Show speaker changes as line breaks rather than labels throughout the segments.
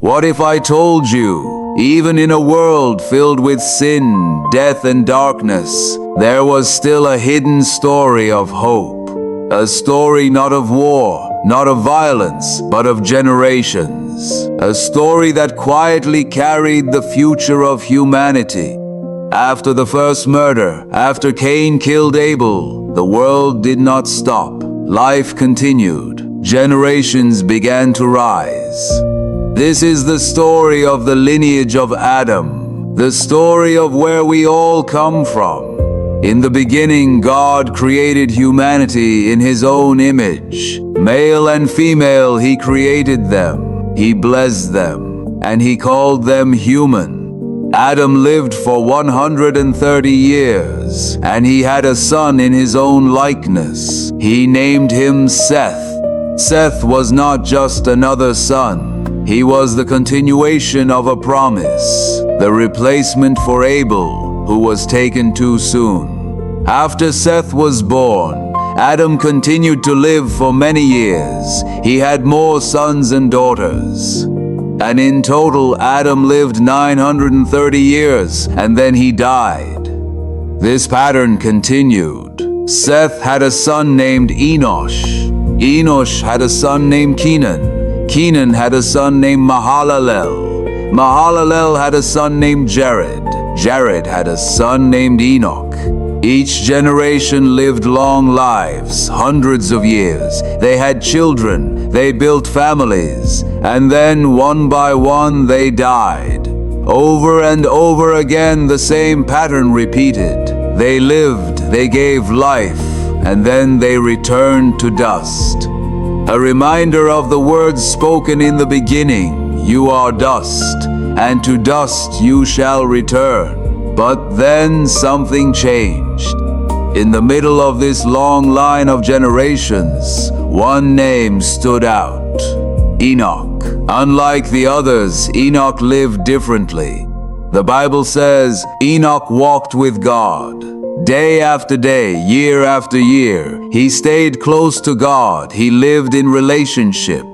What if I told you, even in a world filled with sin, death, and darkness, there was still a hidden story of hope? A story not of war, not of violence, but of generations. A story that quietly carried the future of humanity. After the first murder, after Cain killed Abel, the world did not stop. Life continued. Generations began to rise. This is the story of the lineage of Adam, the story of where we all come from. In the beginning, God created humanity in His own image. Male and female, He created them. He blessed them, and He called them human. Adam lived for 130 years, and he had a son in his own likeness. He named him Seth. Seth was not just another son. He was the continuation of a promise, the replacement for Abel, who was taken too soon. After Seth was born, Adam continued to live for many years. He had more sons and daughters. And in total, Adam lived 930 years, and then he died. This pattern continued. Seth had a son named Enoch. Enoch had a son named Kenan. Kenan had a son named Mahalalel. Mahalalel had a son named Jared. Jared had a son named Enoch. Each generation lived long lives, hundreds of years. They had children, they built families, and then one by one they died. Over and over again the same pattern repeated. They lived, they gave life, and then they returned to dust. A reminder of the words spoken in the beginning, "You are dust, and to dust you shall return." But then something changed. In the middle of this long line of generations, one name stood out: Enoch. Unlike the others, Enoch lived differently. The Bible says Enoch walked with God. Day after day, year after year, he stayed close to God. He lived in relationship.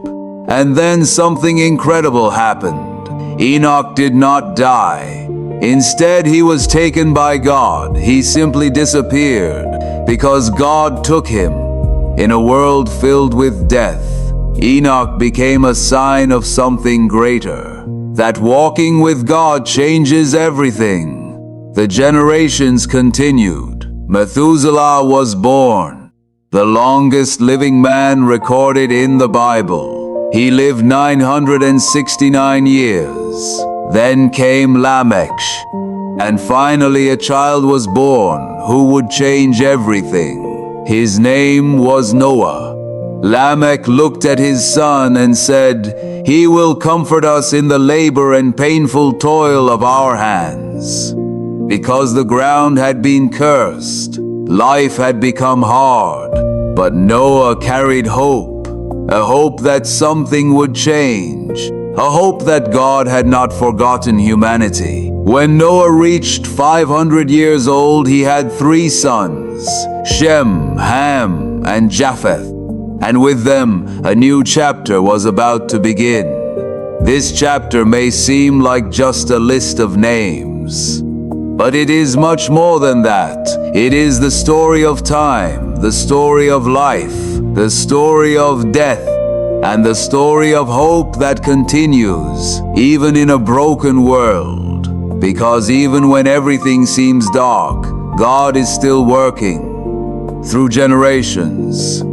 And then something incredible happened. Enoch did not die. Instead, he was taken by God. He simply disappeared because God took him. In a world filled with death, Enoch became a sign of something greater, that walking with God changes everything. The generations continued. Methuselah was born, the longest living man recorded in the Bible. He lived 969 years. Then came Lamech, and finally a child was born who would change everything. His name was Noah. Lamech looked at his son and said, "He will comfort us in the labor and painful toil of our hands." Because the ground had been cursed, life had become hard, but Noah carried hope, a hope that something would change. A hope that God had not forgotten humanity. When Noah reached 500 years old, he had 3 sons, Shem, Ham, and Japheth. And with them, a new chapter was about to begin. This chapter may seem like just a list of names, but it is much more than that. It is the story of time, the story of life, the story of death, and the story of hope that continues, even in a broken world. Because even when everything seems dark, God is still working. Through generations,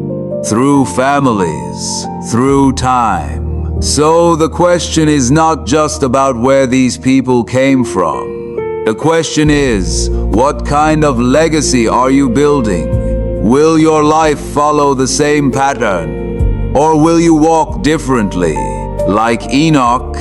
through families, through time. So the question is not just about where these people came from. The question is, what kind of legacy are you building? Will your life follow the same pattern? Or will you walk differently, like Enoch?